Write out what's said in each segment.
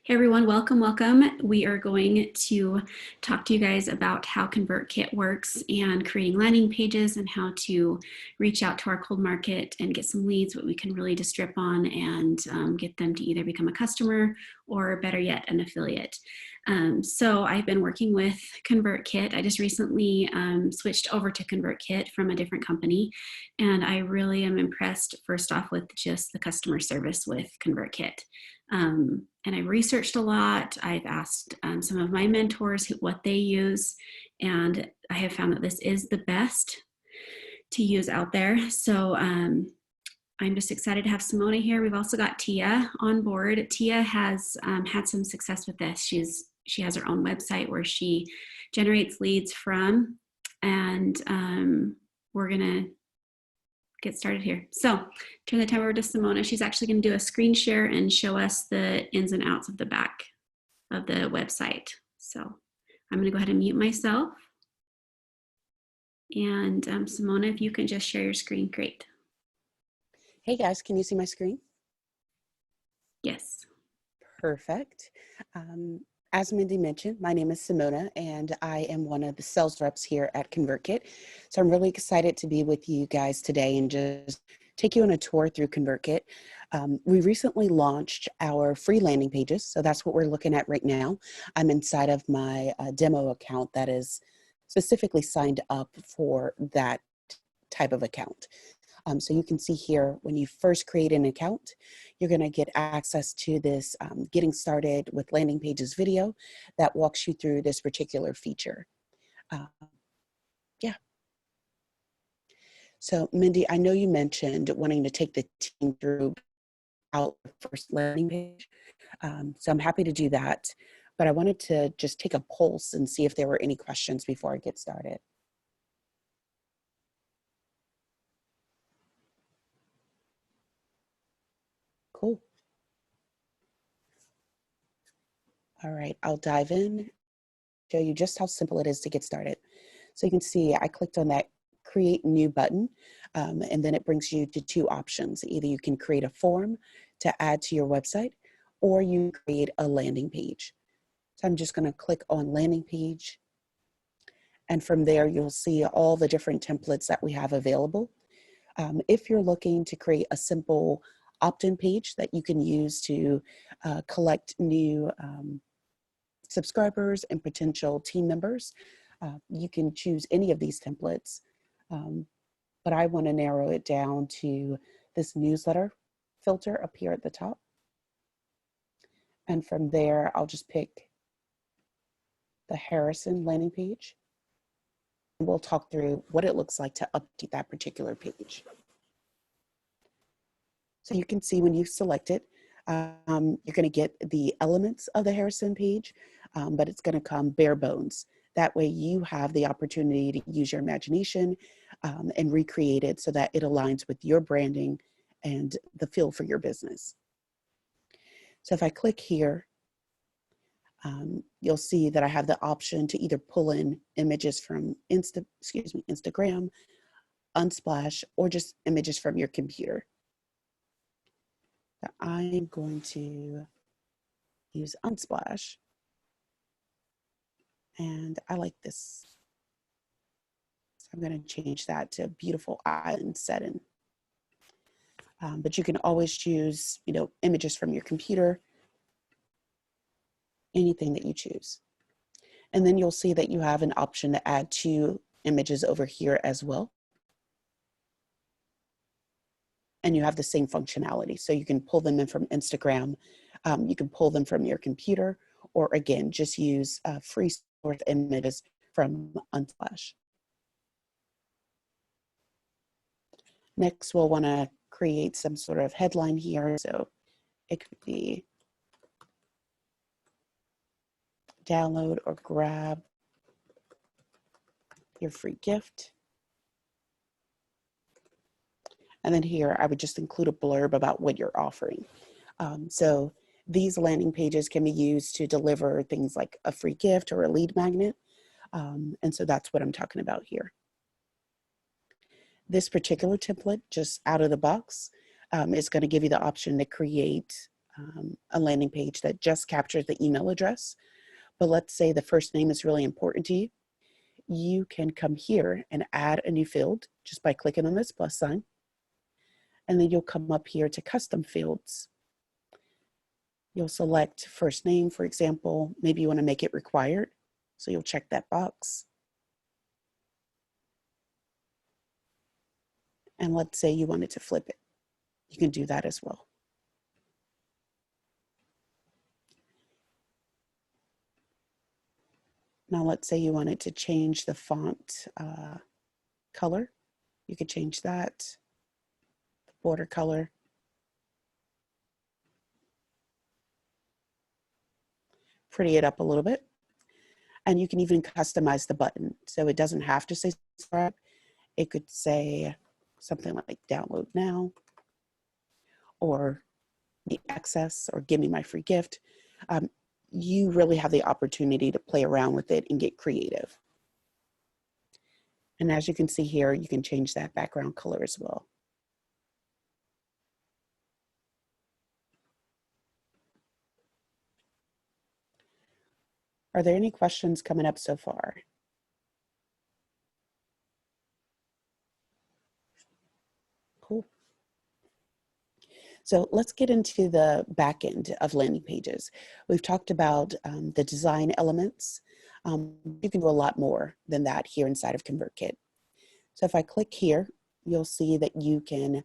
Hey everyone, welcome. We are going to talk to you guys about how ConvertKit works and creating landing pages and how to reach out to our cold market and get some leads that we can really just drip on and get them to either become a customer or better yet, an affiliate. So I've been working with ConvertKit. I just recently switched over to ConvertKit from a different company, and I really am impressed first off with just the customer service with ConvertKit. And I've researched a lot. I've asked some of my mentors what they use, and I have found that this is the best to use out there. So I'm just excited to have Simona here. We've also got Tia on board. Tia has had some success with this. She has her own website where she generates leads from, and we're gonna get started here. So turn the time over to Simona. She's actually going to do a screen share and show us the ins and outs of the back of the website. So I'm going to go ahead and mute myself. And Simona, if you can just share your screen, great. Hey guys, can you see my screen? Yes. Perfect. As Mindy mentioned, my name is Simona and I am one of the sales reps here at ConvertKit. So I'm really excited to be with you guys today and just take you on a tour through ConvertKit. We recently launched our free landing pages. So that's what we're looking at right now. I'm inside of my demo account that is specifically signed up for that type of account. So you can see here, when you first create an account, you're going to get access to this getting started with landing pages video that walks you through this particular feature. Yeah. So Mindy, I know you mentioned wanting to take the team through our first landing page. So I'm happy to do that, but I wanted to just take a pulse and see if there were any questions before I get started. Cool. All right, I'll dive in, show you just how simple it is to get started. So you can see I clicked on that create new button, and then it brings you to two options. Either you can create a form to add to your website, or you create a landing page. So I'm just going to click on landing page. And from there, you'll see all the different templates that we have available. If you're looking to create a simple opt-in page that you can use to collect new subscribers and potential team members, you can choose any of these templates, but I want to narrow it down to this newsletter filter up here at the top. And from there, I'll just pick the Harrison landing page. And we'll talk through what it looks like to update that particular page. So you can see when you select it, you're going to get the elements of the Harrison page, but it's going to come bare bones. That way you have the opportunity to use your imagination and recreate it so that it aligns with your branding and the feel for your business. So if I click here, you'll see that I have the option to either pull in images from Instagram, Unsplash, or just images from your computer. I'm going to use Unsplash, and I like this. So I'm going to change that to a beautiful island setting. But you can always choose, images from your computer, anything that you choose. And then you'll see that you have an option to add 2 images over here as well. And you have the same functionality. So you can pull them in from Instagram, you can pull them from your computer, or again, just use free source images from Unsplash. Next, we'll want to create some sort of headline here. So it could be download or grab your free gift. And then here, I would just include a blurb about what you're offering. So these landing pages can be used to deliver things like a free gift or a lead magnet. And so that's what I'm talking about here. This particular template, just out of the box, is going to give you the option to create a landing page that just captures the email address, but let's say the first name is really important to you, you can come here and add a new field just by clicking on this plus sign. And then you'll come up here to custom fields. You'll select first name, for example. Maybe you want to make it required. So you'll check that box. And let's say you wanted to flip it. You can do that as well. Now let's say you wanted to change the font color. You could change that, the border color. Pretty it up a little bit. And you can even customize the button. So it doesn't have to say subscribe. It could say something like download now, or the access, or give me my free gift. You really have the opportunity to play around with it and get creative. And as you can see here, you can change that background color as well. Are there any questions coming up so far? Cool. So let's get into the back end of landing pages. We've talked about the design elements. You can do a lot more than that here inside of ConvertKit. So if I click here, you'll see that you can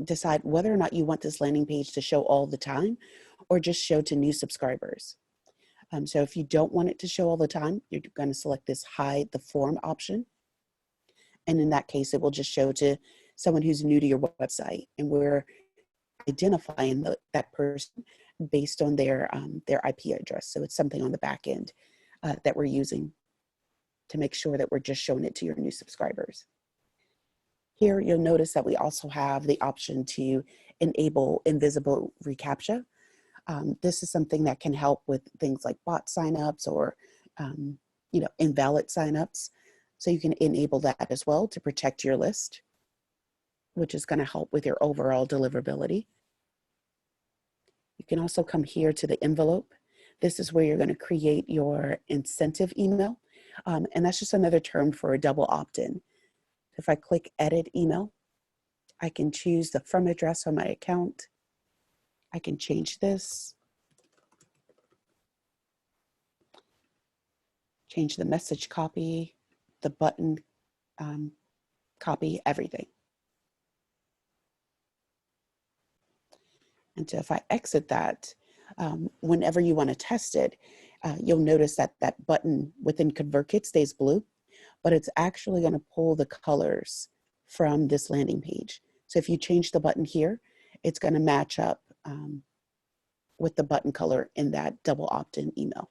decide whether or not you want this landing page to show all the time or just show to new subscribers. So if you don't want it to show all the time, you're going to select this hide the form option. And in that case, it will just show to someone who's new to your website, and we're identifying that person based on their IP address. So it's something on the back end that we're using to make sure that we're just showing it to your new subscribers. Here, you'll notice that we also have the option to enable invisible reCAPTCHA. This is something that can help with things like bot signups or invalid signups. So you can enable that as well to protect your list, which is going to help with your overall deliverability. You can also come here to the envelope. This is where you're going to create your incentive email. And that's just another term for a double opt-in. If I click edit email, I can choose the from address on my account. I can change this, change the message copy, the button copy, everything. And so if I exit that, whenever you want to test it, you'll notice that that button within ConvertKit stays blue, but it's actually going to pull the colors from this landing page. So if you change the button here, it's going to match up with the button color in that double opt-in email.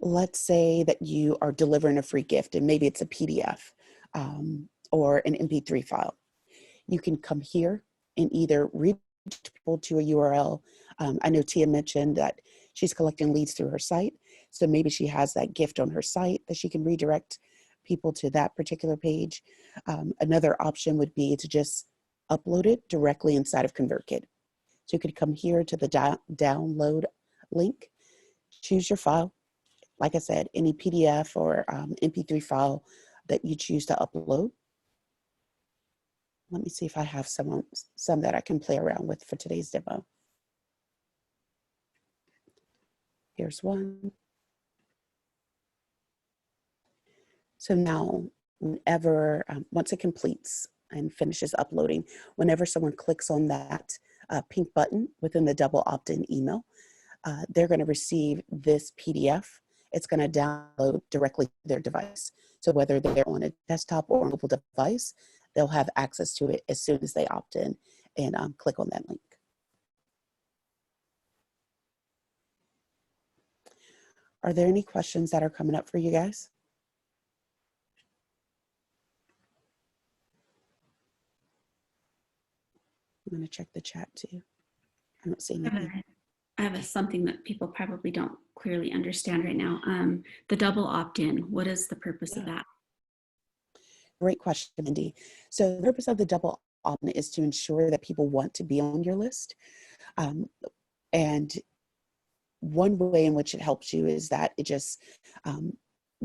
Let's say that you are delivering a free gift, and maybe it's a PDF or an MP3 file. You can come here and either redirect people to a URL. I know Tia mentioned that she's collecting leads through her site. So maybe she has that gift on her site that she can redirect people to that particular page. Another option would be to just upload it directly inside of ConvertKit. So you could come here to the download link, choose your file. Like I said, any PDF or MP3 file that you choose to upload. Let me see if I have some that I can play around with for today's demo. Here's one. So now, whenever, once it completes and finishes uploading, whenever someone clicks on that pink button within the double opt-in email, they're going to receive this PDF. It's going to download directly to their device. So whether they're on a desktop or mobile device, they'll have access to it as soon as they opt in and click on that link. Are there any questions that are coming up for you guys? I'm going to check the chat too. I don't see anything. I have something that people probably don't clearly understand right now. The double opt-in, what is the purpose of that? Great question, Mindy. So the purpose of the double opt-in is to ensure that people want to be on your list. Um, and one way in which it helps you is that it just um,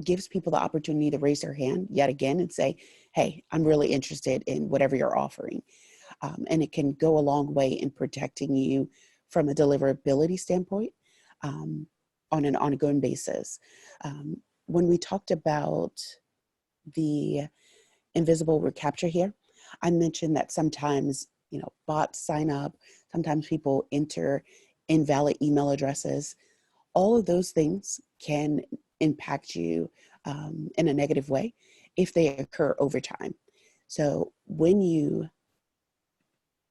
gives people the opportunity to raise their hand yet again and say, hey, I'm really interested in whatever you're offering. And it can go a long way in protecting you from a deliverability standpoint on an ongoing basis. When we talked about the invisible recapture here, I mentioned that sometimes, bots sign up, sometimes people enter invalid email addresses. All of those things can impact you in a negative way if they occur over time. So when you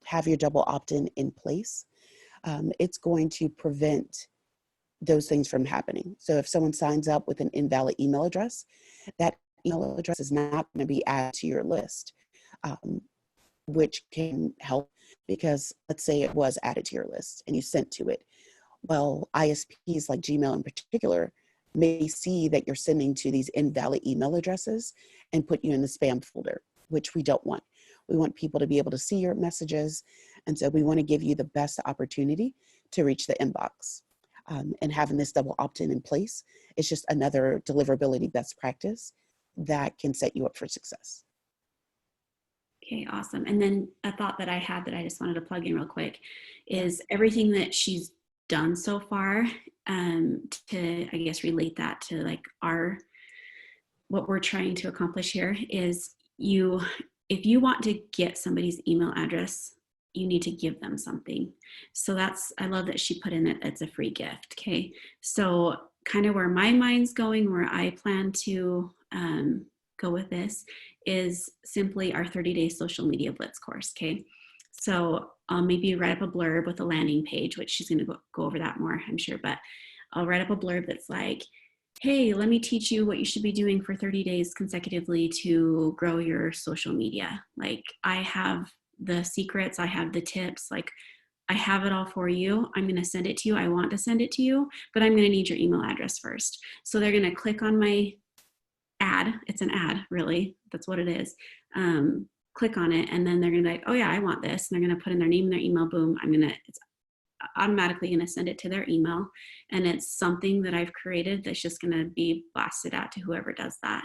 have your double opt-in in place, it's going to prevent those things from happening. So if someone signs up with an invalid email address, that email address is not going to be added to your list, which can help because let's say it was added to your list and you sent to it. Well, ISPs like Gmail in particular may see that you're sending to these invalid email addresses and put you in the spam folder, which we don't want. We want people to be able to see your messages. And so we want to give you the best opportunity to reach the inbox. And having this double opt-in in place is just another deliverability best practice that can set you up for success. Okay, awesome. And then a thought that I had that I just wanted to plug in real quick is everything that she's done so far, to, I guess, relate that to like what we're trying to accomplish here is if you want to get somebody's email address, you need to give them something. So I love that she put in that it's a free gift. Okay. So kind of where my mind's going, where I plan to go with this is simply our 30-day social media blitz course. Okay. So I'll maybe write up a blurb with a landing page, which she's going to go over that more, I'm sure, but I'll write up a blurb that's like, hey, let me teach you what you should be doing for 30 days consecutively to grow your social media. Like I have the secrets, I have the tips, like I have it all for you. I'm going to send it to you. I want to send it to you, but I'm going to need your email address first. So they're going to click on my ad. It's an ad, really. That's what it is. Click on it, and then they're going to be like, oh yeah, I want this. And they're going to put in their name and their email. Boom. It's automatically going to send it to their email. And it's something that I've created that's just going to be blasted out to whoever does that.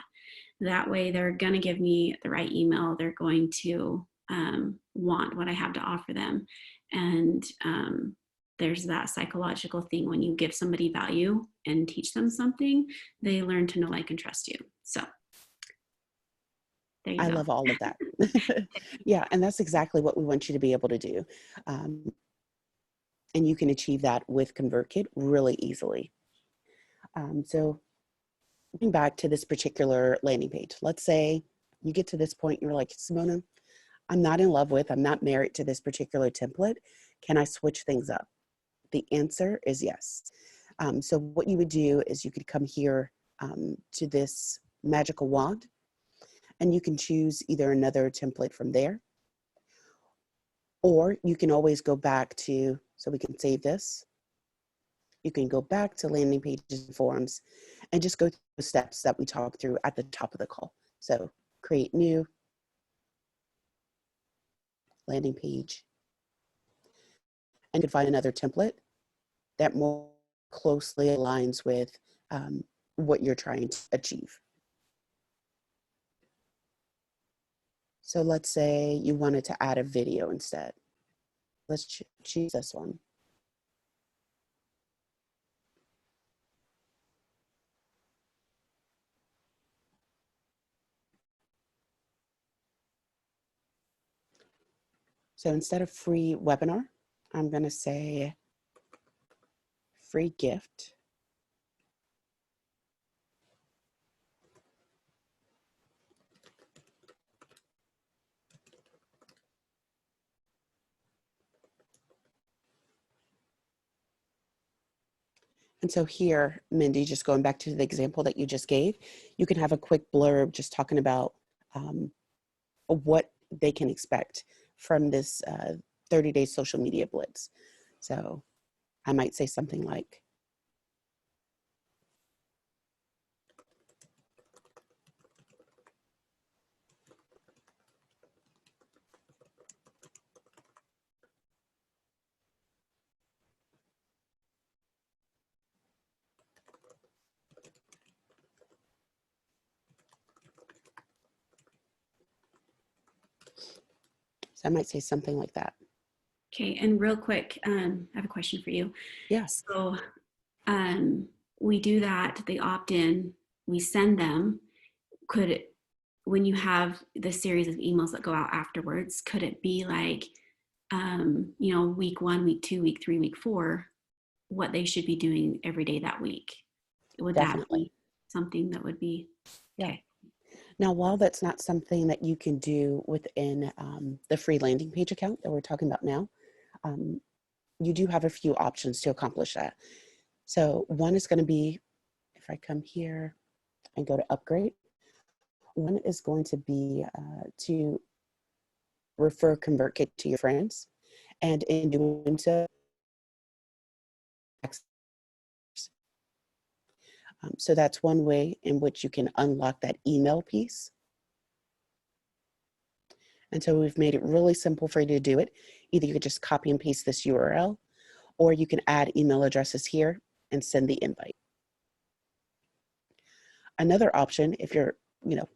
That way they're going to give me the right email. They're going to want what I have to offer them. And there's that psychological thing when you give somebody value and teach them something, they learn to know, like, and trust you. So there you I go. love all of that. Yeah, and that's exactly what we want you to be able to do. And you can achieve that with ConvertKit really easily. So going back to this particular landing page, let's say you get to this point, you're like, Simona, I'm not in love with, I'm not married to this particular template. Can I switch things up? The answer is yes. So what you would do is you could come here to this magical wand, and you can choose either another template from there, or you can always go back to, so we can save this. You can go back to landing pages and forms and just go through the steps that we talked through at the top of the call. So create new landing page, and you can find another template that more closely aligns with what you're trying to achieve. So let's say you wanted to add a video instead. Let's choose this one. So instead of free webinar, I'm going to say free gift. And so here, Mindy, just going back to the example that you just gave, you can have a quick blurb just talking about what they can expect from this 30-day social media blitz. So I might say something like, So I might say something like that. Okay, and real quick, I have a question for you. Yeah, So um, we do that, they opt in, we send them. Could it, when you have the series of emails that go out afterwards, could it be like, week 1, week 2, week 3, week 4, what they should be doing every day that week? Would that definitely. be something that would be Yeah. okay? Now, while that's not something that you can do within the free landing page account that we're talking about now, um, you do have a few options to accomplish that. So one is going to be, if I come here and go to upgrade, one is going to be to refer ConvertKit to your friends. And in doing so, so that's one way in which you can unlock that email piece. And so we've made it really simple for you to do it. Either you could just copy and paste this URL, or you can add email addresses here and send the invite. Another option, if you're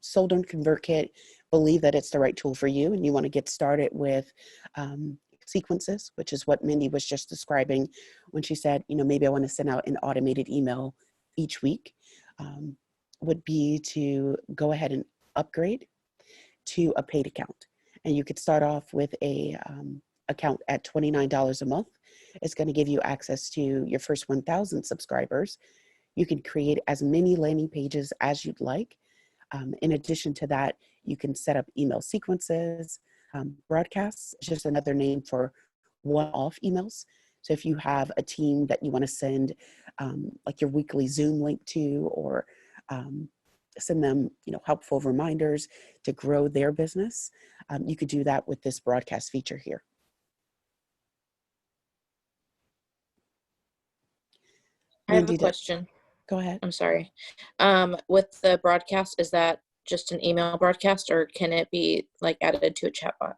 sold on ConvertKit, believe that it's the right tool for you, and you want to get started with sequences, which is what Mindy was just describing when she said, maybe I want to send out an automated email each week, would be to go ahead and upgrade to a paid account. And you could start off with a account at $29 a month. It's going to give you access to your first 1,000 subscribers. You can create as many landing pages as you'd like. In addition to that, you can set up email sequences. Broadcasts is just another name for one-off emails. So if you have a team that you want to send like your weekly Zoom link to, or send them helpful reminders to grow their business, you could do that with this broadcast feature here. I have a Mindy, question. go ahead. I'm sorry. With the broadcast, is that just an email broadcast, or can it be like added to a chatbot?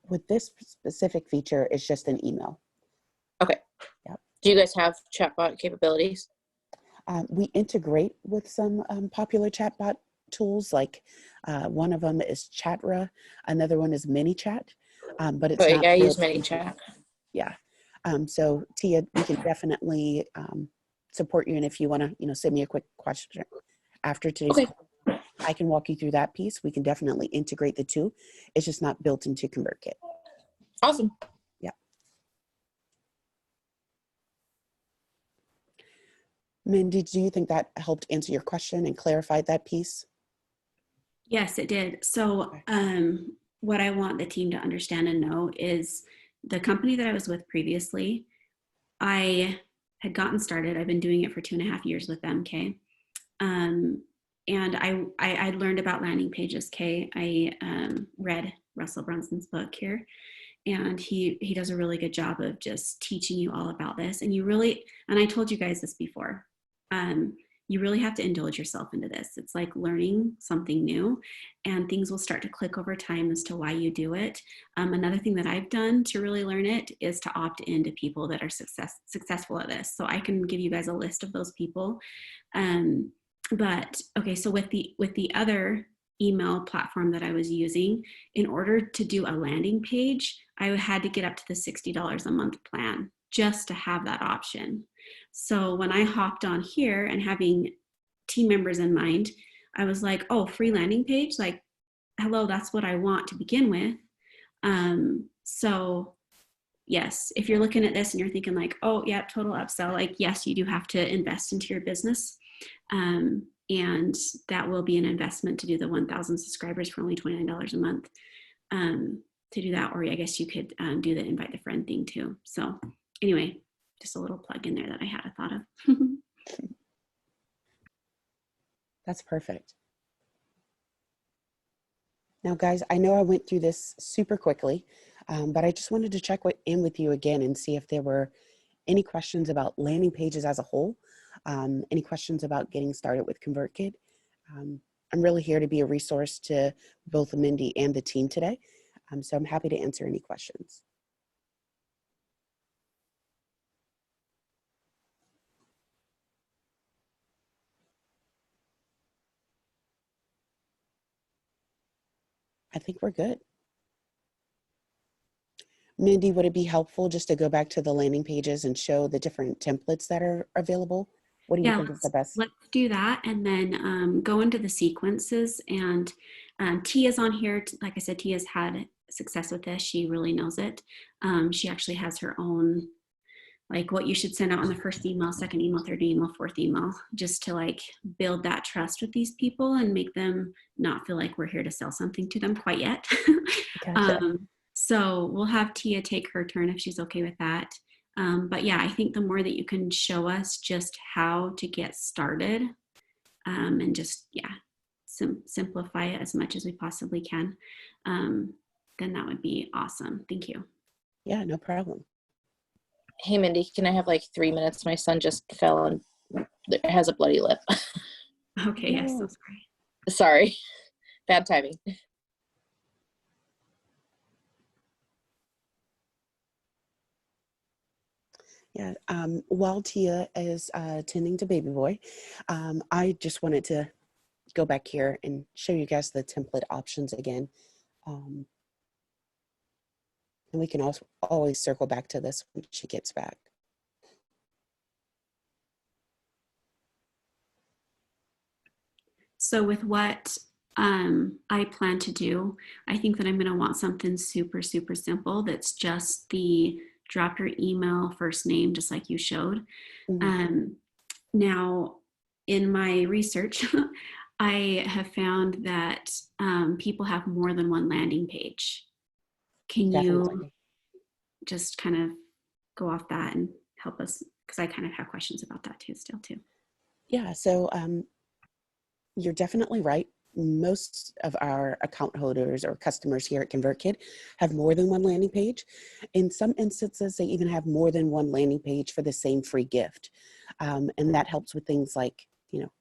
With this specific feature, it's just an email. Okay. Yep. Do you guys have chatbot capabilities? We integrate with some popular chatbot tools, like one of them is Chatra, another one is ManyChat, but it's not I use built into. ManyChat. Yeah. So Tia, we can definitely support you, and if you want to, send me a quick question after today's Okay. call, I can walk you through that piece. We can definitely integrate the two. It's just not built into ConvertKit. Awesome. Yeah. Mindy, do you think that helped answer your question and clarified that piece? Yes, it did. So what I want the team to understand and know is the company that I was with previously, I had gotten started. I've been doing it for 2.5 years with them, Kay. And I learned about landing pages, Kay. I read Russell Brunson's book here, and he does a really good job of just teaching you all about this. And you really, and I told you guys this before, you really have to indulge yourself into this. It's like learning something new, and things will start to click over time as to why you do it. Another thing that I've done to really learn it is to opt into people that are successful at this. So I can give you guys a list of those people. But okay, so with the other email platform that I was using, in order to do a landing page, I had to get up to the $60 a month plan just to have that option. So when I hopped on here and having team members in mind, I was like, oh, free landing page, like, hello, that's what I want to begin with. So yes, if you're looking at this and you're thinking like, oh yeah, total upsell, like yes, you do have to invest into your business. And that will be an investment to do the 1,000 subscribers for only $29 a month. To do that, or I guess you could do the invite the friend thing too. So anyway, just a little plug in there that I had a thought of. That's perfect. Now, guys, I know I went through this super quickly, but I just wanted to check in with you again and see if there were any questions about landing pages as a whole, any questions about getting started with ConvertKit. I'm really here to be a resource to both Mindy and the team today, so I'm happy to answer any questions. I think we're good. Mindy, would it be helpful just to go back to the landing pages and show the different templates that are available? What do you Yeah, think is the best? let's do that, and then go into the sequences. And Tia's on here. Like I said, Tia's had success with this. She really knows it. She actually has her own, like, what you should send out on the first email, second email, third email, fourth email, just to like build that trust with these people and make them not feel like we're here to sell something to them quite yet. Gotcha. So we'll have Tia take her turn if she's okay with that. But yeah, I think the more that you can show us just how to get started, and just, yeah, simplify it as much as we possibly can, then that would be awesome. Thank you. Yeah, no problem. Hey, Mindy, can I have like 3 minutes? My son just fell and has a bloody lip. Okay, yes, so No. sorry. Sorry, bad timing. Yeah, while Tia is tending to baby boy, I just wanted to go back here and show you guys the template options again. And we can also always circle back to this when she gets back. So with what I plan to do, I think that I'm going to want something super, super simple that's just the drop your email, first name, just like you showed. Mhm. Now, in my research, I have found that people have more than one landing page. Can you Definitely. just kind of go off that and help us? Because I kind of have questions about that too, still too. Yeah, so you're definitely right. Most of our account holders or customers here at ConvertKit have more than one landing page. In some instances, they even have more than one landing page for the same free gift. And that helps with things like,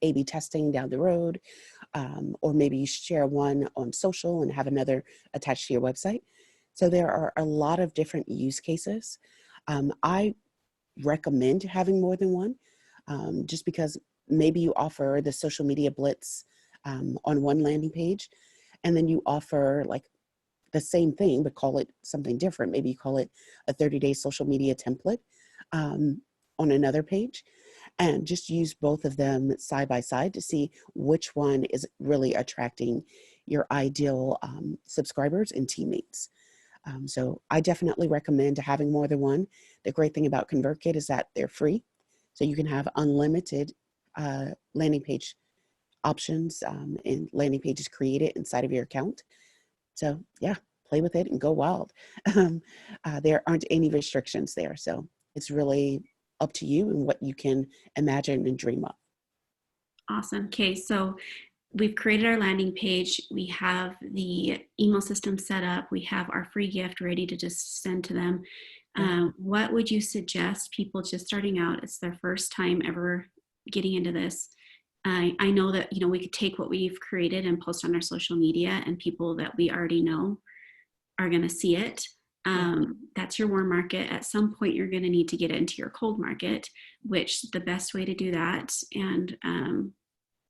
A/B testing down the road, or maybe you share one on social and have another attached to your website. So there are a lot of different use cases. I recommend having more than one, just because maybe you offer the social media blitz on one landing page, and then you offer like the same thing but call it something different. Maybe you call it a 30-day social media template on another page, and just use both of them side by side to see which one is really attracting your ideal subscribers and teammates. So I definitely recommend having more than one. The great thing about ConvertKit is that they're free. So you can have unlimited landing page options and landing pages created inside of your account. So yeah, play with it and go wild. There aren't any restrictions there. So it's really up to you and what you can imagine and dream of. Awesome. Okay, so we've created our landing page. We have the email system set up. We have our free gift ready to just send to them. What would you suggest people just starting out? It's their first time ever getting into this. I know that we could take what we've created and post on our social media, and people that we already know are going to see it. That's your warm market. At some point, you're going to need to get into your cold market, which the best way to do that, and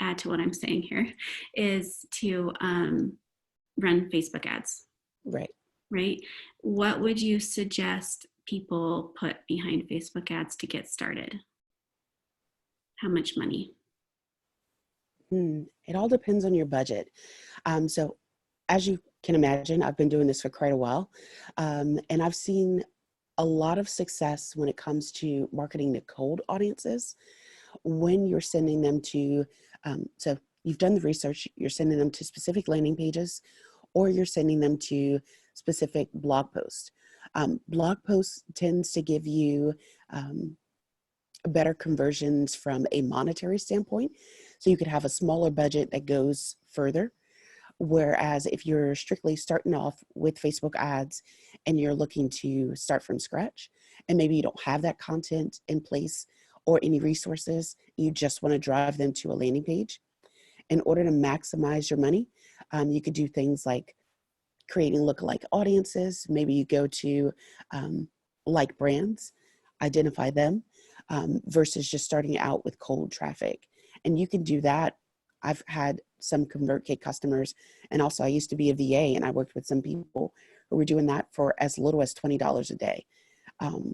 add to what I'm saying here, is to run Facebook ads, Right. right? What would you suggest people put behind Facebook ads to get started? How much money? It all depends on your budget. So as you can imagine, I've been doing this for quite a while, and I've seen a lot of success when it comes to marketing to cold audiences when you're sending them to, so you've done the research, you're sending them to specific landing pages, or you're sending them to specific blog posts. Blog posts tends to give you better conversions from a monetary standpoint. So you could have a smaller budget that goes further. Whereas if you're strictly starting off with Facebook ads and you're looking to start from scratch, and maybe you don't have that content in place or any resources, you just want to drive them to a landing page. In order to maximize your money, you could do things like creating lookalike audiences. Maybe you go to like brands, identify them, versus just starting out with cold traffic. And you can do that. I've had some ConvertKit customers, and also I used to be a VA, and I worked with some people or we're doing that for as little as $20 a day.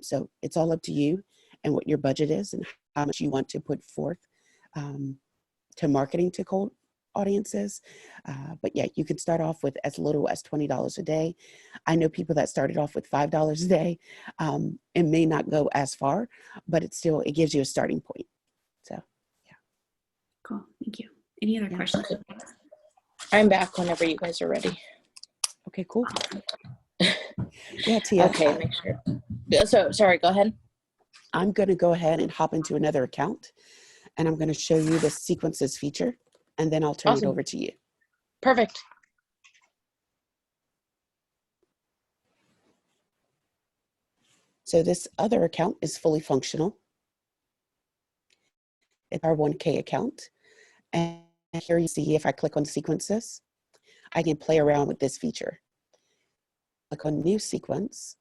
So it's all up to you and what your budget is and how much you want to put forth to marketing to cold audiences. But yeah, you can start off with as little as $20 a day. I know people that started off with $5 a day. It may not go as far, but it gives you a starting point. So yeah. Cool. Thank you. Any other questions? I'm back whenever you guys are ready. Okay, cool. Yeah, Tia. Okay, make sure. So sorry, go ahead. I'm going to go ahead and hop into another account, and I'm going to show you the sequences feature, and then I'll turn it over to you. Perfect. So this other account is fully functional. It's our 1K account. And here you see, if I click on sequences, I can play around with this feature. Click on new sequence.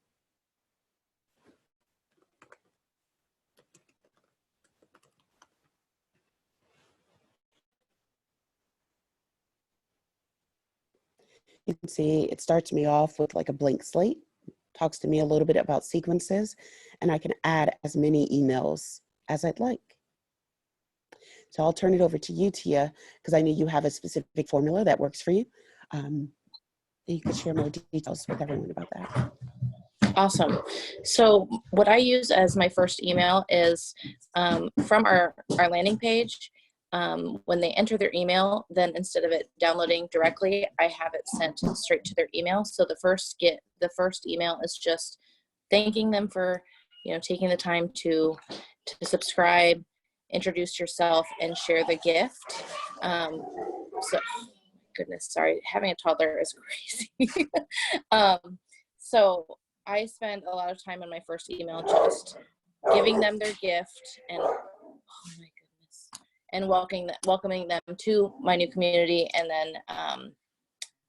You can see it starts me off with like a blank slate, talks to me a little bit about sequences, and I can add as many emails as I'd like. So I'll turn it over to you, Tia, because I know you have a specific formula that works for you. You can share more details with everyone about that. Awesome. So what I use as my first email is from our landing page. When they enter their email, then instead of it downloading directly, I have it sent straight to their email. So the first email is just thanking them for, taking the time to subscribe, introduce yourself, and share the gift. So goodness, sorry, having a toddler is crazy. So I spend a lot of time on my first email just giving them their gift and, oh my goodness, and welcoming them to my new community, and then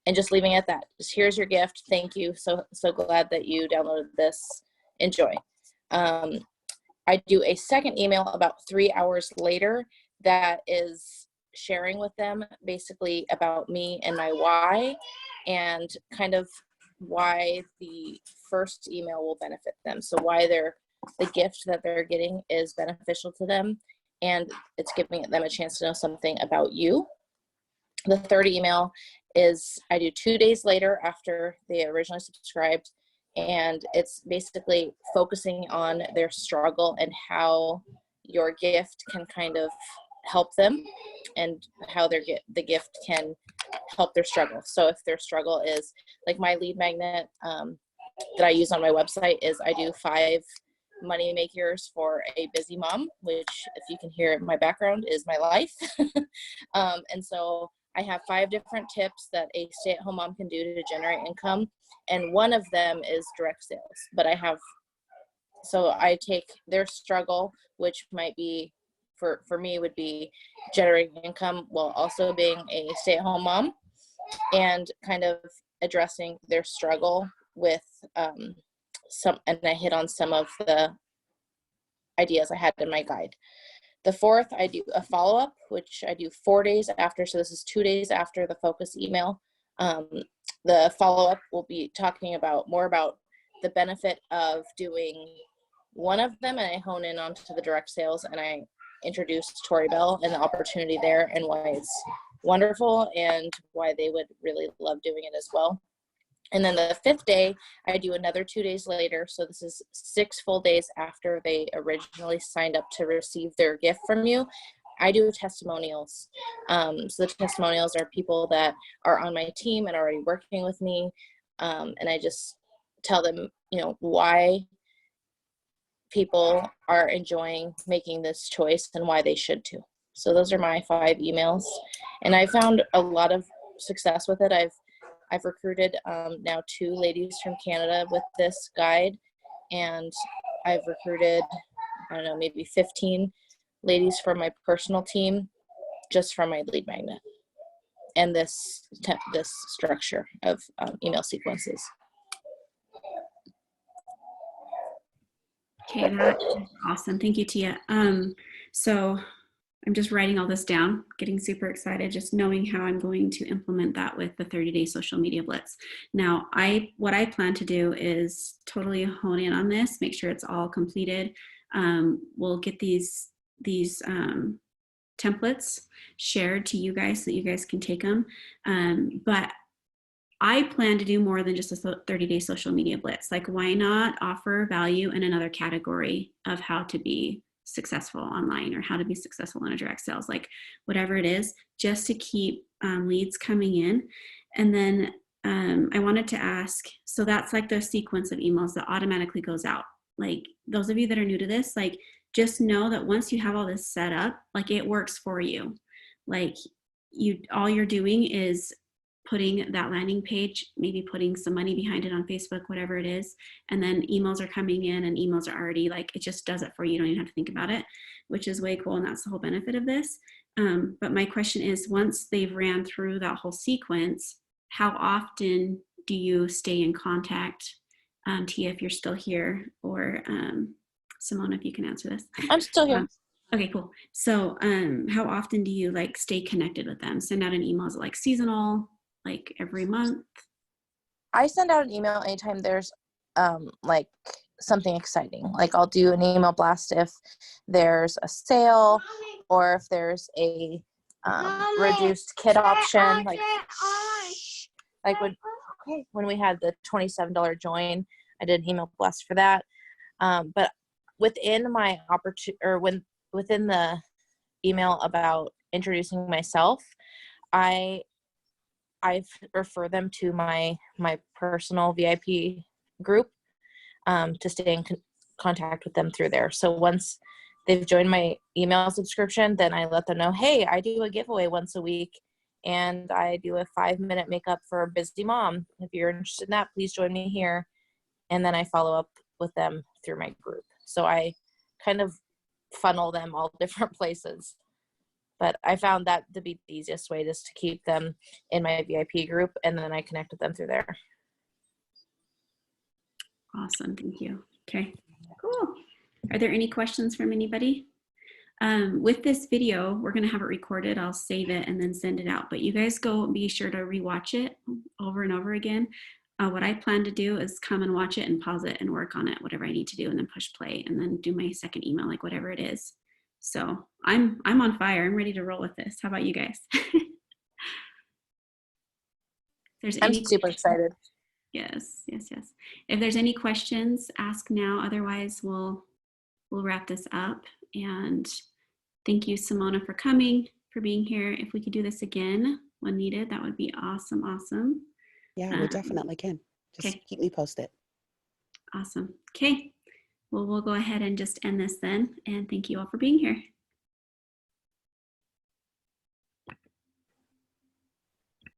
and just leaving it at that. Just, here's your gift. Thank you. So glad that you downloaded this. Enjoy. I do a second email about 3 hours later that is sharing with them basically about me and my why, and kind of why the first email will benefit them. So why the gift that they're getting is beneficial to them, and it's giving them a chance to know something about you. The third email is I do 2 days later after they originally subscribed, and it's basically focusing on their struggle and how your gift can kind of help them, and how the gift can help their struggle. So if their struggle is like my lead magnet that I use on my website is I do 5 money makers for a busy mom, which, if you can hear in my background, is my life. And so I have 5 different tips that a stay-at-home mom can do to generate income, and one of them is direct sales. But so I take their struggle, which might be for me would be generating income while also being a stay-at-home mom, and kind of addressing their struggle with and I hit on some of the ideas I had in my guide. The fourth, I do a follow-up, which I do 4 days after. So this is 2 days after the focus email. The follow-up will be talking more about the benefit of doing one of them, and I hone in onto the direct sales, and I introduce Tori Bell and the opportunity there, and why it's wonderful, and why they would really love doing it as well. And then the 5th day, I do another 2 days later. So this is 6 full days after they originally signed up to receive their gift from you. I do testimonials. So the testimonials are people that are on my team and already working with me. And I just tell them, why people are enjoying making this choice and why they should too. So those are my 5 emails. And I found a lot of success with it. I've recruited now 2 ladies from Canada with this guide, and I've recruited, I don't know, maybe 15 ladies from my personal team just from my lead magnet and this structure of email sequences. Okay, that's awesome. Thank you, Tia. So I'm just writing all this down, getting super excited, just knowing how I'm going to implement that with the 30-day social media blitz. Now, what I plan to do is totally hone in on this, make sure it's all completed. We'll get these templates shared to you guys so that you guys can take them. But I plan to do more than just a 30-day social media blitz. Like, why not offer value in another category of how to be successful online or how to be successful in a direct sales, like whatever it is, just to keep leads coming in. And then I wanted to ask, so that's like the sequence of emails that automatically goes out. Like, those of you that are new to this, like, just know that once you have all this set up, like, it works for you. Like, all you're doing is putting that landing page, maybe putting some money behind it on Facebook, whatever it is, and then emails are coming in, and emails are already, like, it just does it for you. You don't even have to think about it, which is way cool, and that's the whole benefit of this. But my question is, once they've ran through that whole sequence, how often do you stay in contact? Tia, if you're still here, or Simona, if you can answer this. I'm still here. Okay, cool. So how often do you, like, stay connected with them? Send out an email? Is it like seasonal, like every month? I send out an email anytime there's like something exciting. Like, I'll do an email blast if there's a sale or if there's a reduced kit option. Like when we had the $27 join, I did an email blast for that. But within my within the email about introducing myself, I refer them to my personal VIP group to stay in contact with them through there. So once they've joined my email subscription, then I let them know, hey, I do a giveaway once a week, and I do a 5-minute makeup for a busy mom. If you're interested in that, please join me here. And then I follow up with them through my group. So I kind of funnel them all different places. But I found that to be the easiest way, just to keep them in my VIP group, and then I connect with them through there. Awesome, thank you. Okay, cool. Are there any questions from anybody? With this video, we're gonna have it recorded. I'll save it and then send it out. But you guys be sure to rewatch it over and over again. What I plan to do is come and watch it and pause it and work on it, whatever I need to do, and then push play and then do my second email, like whatever it is. So I'm on fire. I'm ready to roll with this. How about you guys? I'm super excited. Yes. If there's any questions, ask now. Otherwise, we'll wrap this up. And thank you, Simona, for coming, for being here. If we could do this again when needed, that would be awesome. Awesome. Yeah, we definitely can. Just keep me posted. Awesome. Okay. Well, we'll go ahead and just end this then. And thank you all for being here.